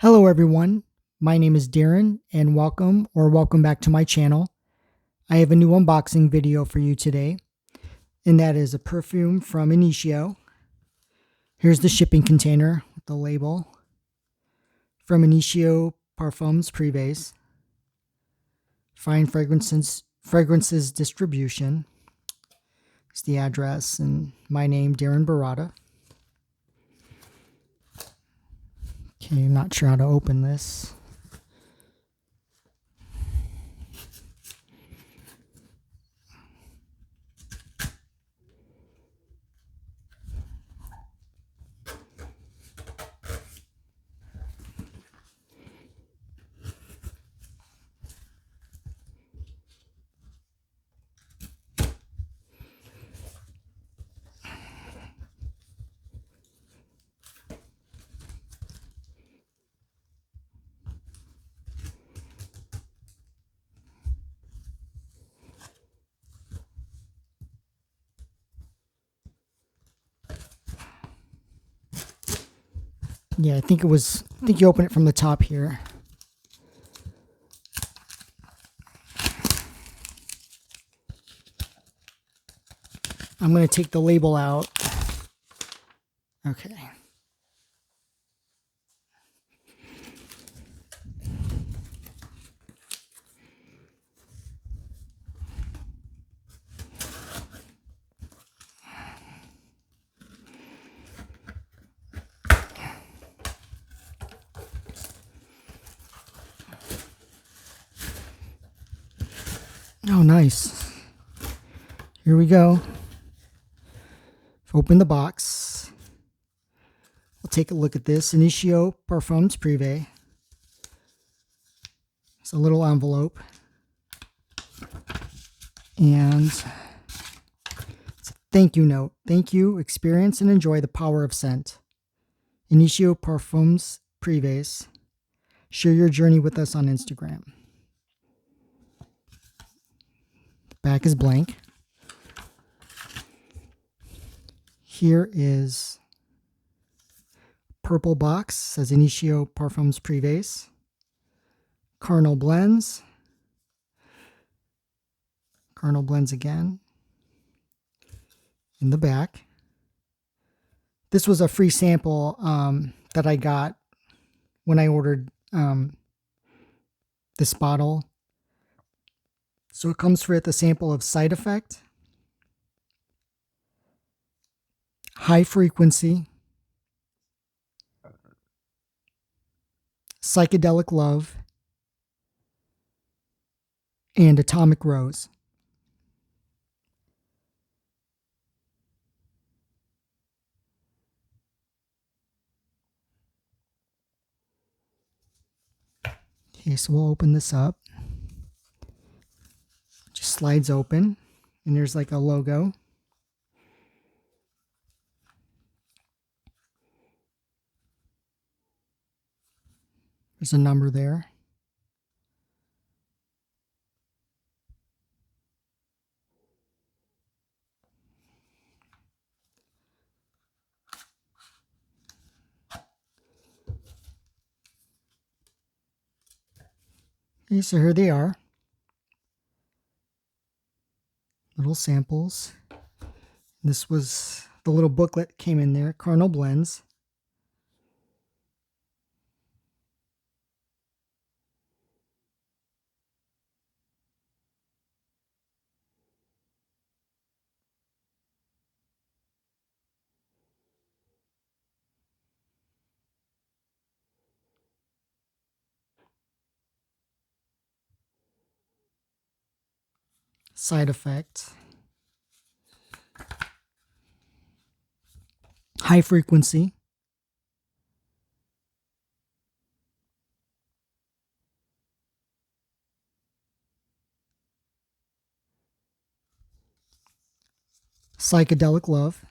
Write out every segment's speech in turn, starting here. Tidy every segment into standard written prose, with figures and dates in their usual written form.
Hello everyone, my name is Darren and welcome back to my channel. I have a new unboxing video for you today, and that is a perfume from Initio. Here's the shipping container with the label from Initio Parfums Prives. Fine fragrances distribution. It's the address and my name, Darren Barada. Okay, I'm not sure how to open this. Yeah, I think you open it from the top here. I'm going to take the label out. Okay. Oh, nice. Here we go. Open the box. We'll take a look at this. Initio Parfums Prives. It's a little envelope. And it's a thank you note. Thank you. Experience and enjoy the power of scent. Initio Parfums Prives. Share your journey with us on Instagram. The back is blank. Here is purple box, says Initio Parfums Prives. Carnal blends. Carnal blends again. In the back. This was a free sample that I got when I ordered this bottle. So it comes with a sample of Side Effect, High Frequency, Psychedelic Love, and Atomic Rose. Okay, so we'll open this up. Just slides open, and there's like a logo. There's a number there. Okay, so here they are. Little samples. This was the little booklet came in there. Carnal blends. Side Effect. High Frequency. Psychedelic Love.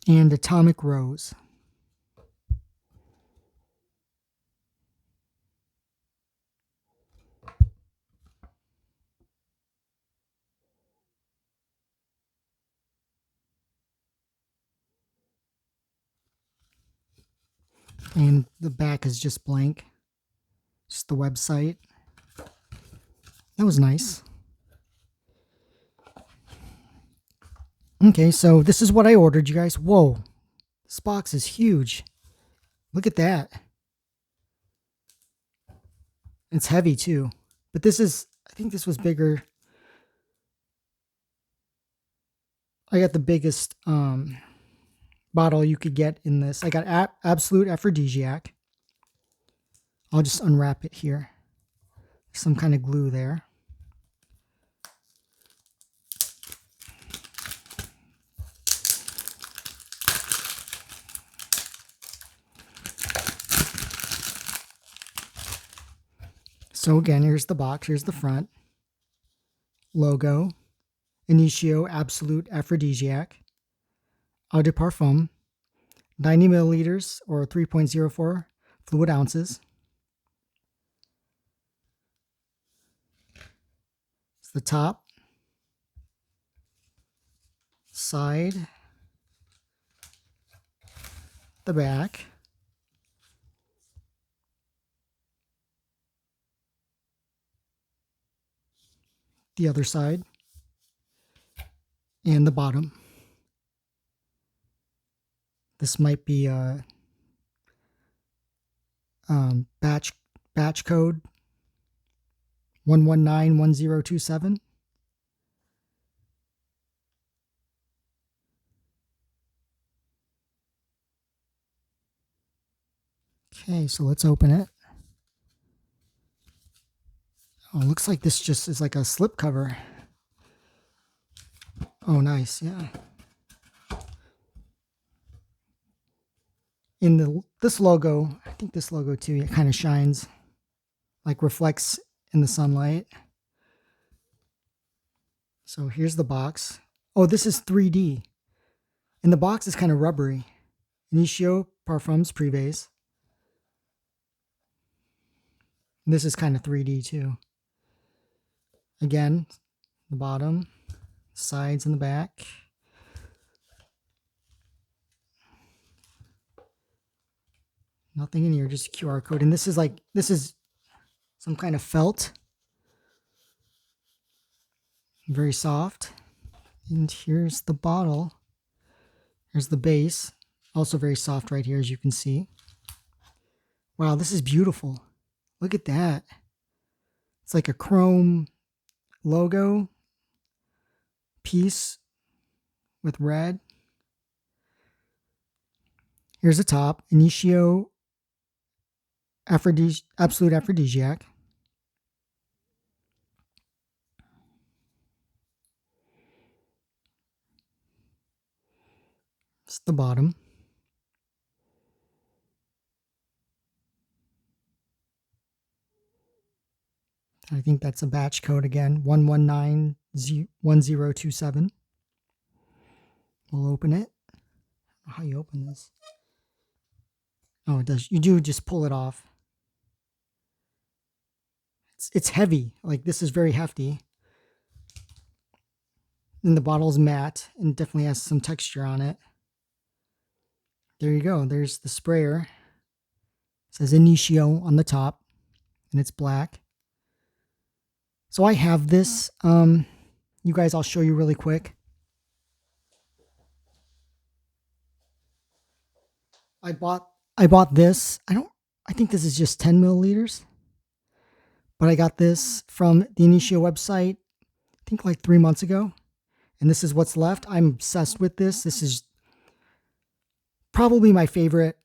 And Atomic Rose. And the back is just blank. Just the website. That was nice. Okay, so this is what I ordered, you guys. Whoa, this box is huge. Look at that. It's heavy too. But this is, I think this was bigger. I got the biggest bottle you could get in this. I got Absolute Aphrodisiac. I'll just unwrap it here. Some kind of glue there. So again, here's the box. Here's the front. Logo. Initio Absolute Aphrodisiac. Eau de Parfum. 90 milliliters or 3.04 fluid ounces. It's the top. Side. The back. The other side. And the bottom. This might be a batch code 1191027. Okay, so let's open it. Oh, it looks like this just is like a slip cover. Oh, nice, yeah. In this logo, I think this logo too, it kind of shines, like reflects in the sunlight. So here's the box. Oh, this is 3D. And the box is kind of rubbery. Initio Parfums Prives. This is kind of 3D too. Again, the bottom, sides and the back. Nothing in here, just a QR code. And this is some kind of felt. Very soft. And here's the bottle. Here's the base. Also very soft right here, as you can see. Wow, this is beautiful. Look at that. It's like a chrome logo piece with red. Here's the top. Initio Absolute Aphrodisiac. It's the bottom. I think that's a batch code again, 1191027. We'll open it. I don't know how you open this. Oh, it does. You do just pull it off. It's heavy. Like, this is very hefty. And the bottle's matte and definitely has some texture on it. There you go. There's the sprayer. It says Initio on the top, and it's black. So I have this. You guys, I'll show you really quick. I bought this. I think this is just 10 milliliters. But I got this from the Initio website, I think like 3 months ago. And this is what's left. I'm obsessed with this. This is probably my favorite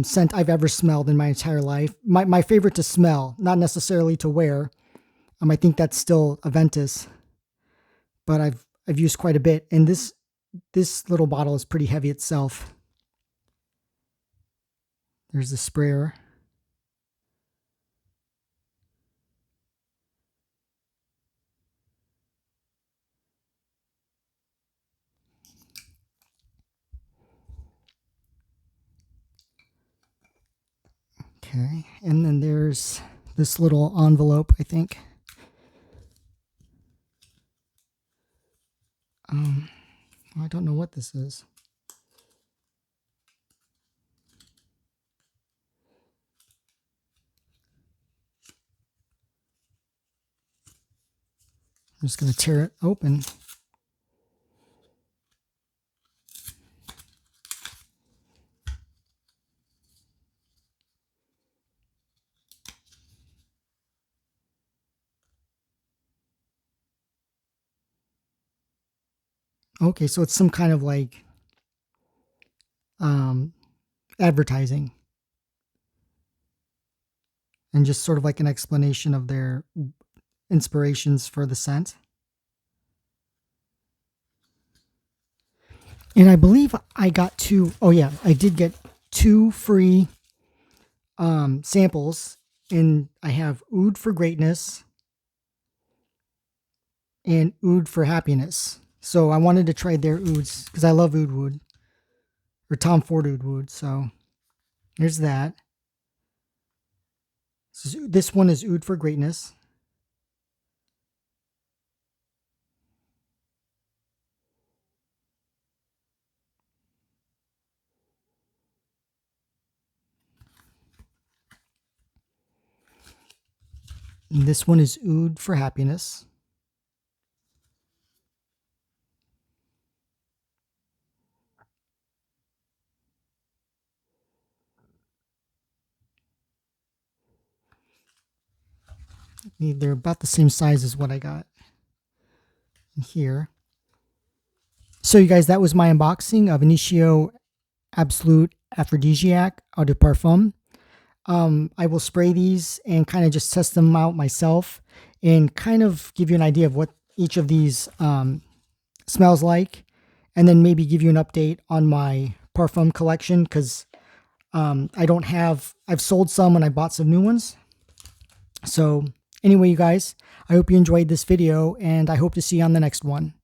scent I've ever smelled in my entire life. My favorite to smell, not necessarily to wear. I think that's still Aventus, but I've used quite a bit. And this little bottle is pretty heavy itself. There's the sprayer. Okay, and then there's this little envelope, I think. I don't know what this is. I'm just going to tear it open. Okay, so it's some kind of like advertising and just sort of like an explanation of their inspirations for the scent. And I believe I got two. Oh yeah, I did get 2 free samples, and I have Oud for Greatness and Oud for Happiness. So I wanted to try their ouds because I love oud wood, or Tom Ford oud wood. So here's that. This one is Oud for Greatness. And this one is Oud for Happiness. They're about the same size as what I got here. So you guys, that was my unboxing of Initio Absolute Aphrodisiac Eau de Parfum. I will spray these and kind of just test them out myself and kind of give you an idea of what each of these smells like, and then maybe give you an update on my Parfum collection, because I've sold some and I bought some new ones. So anyway, you guys, I hope you enjoyed this video, and I hope to see you on the next one.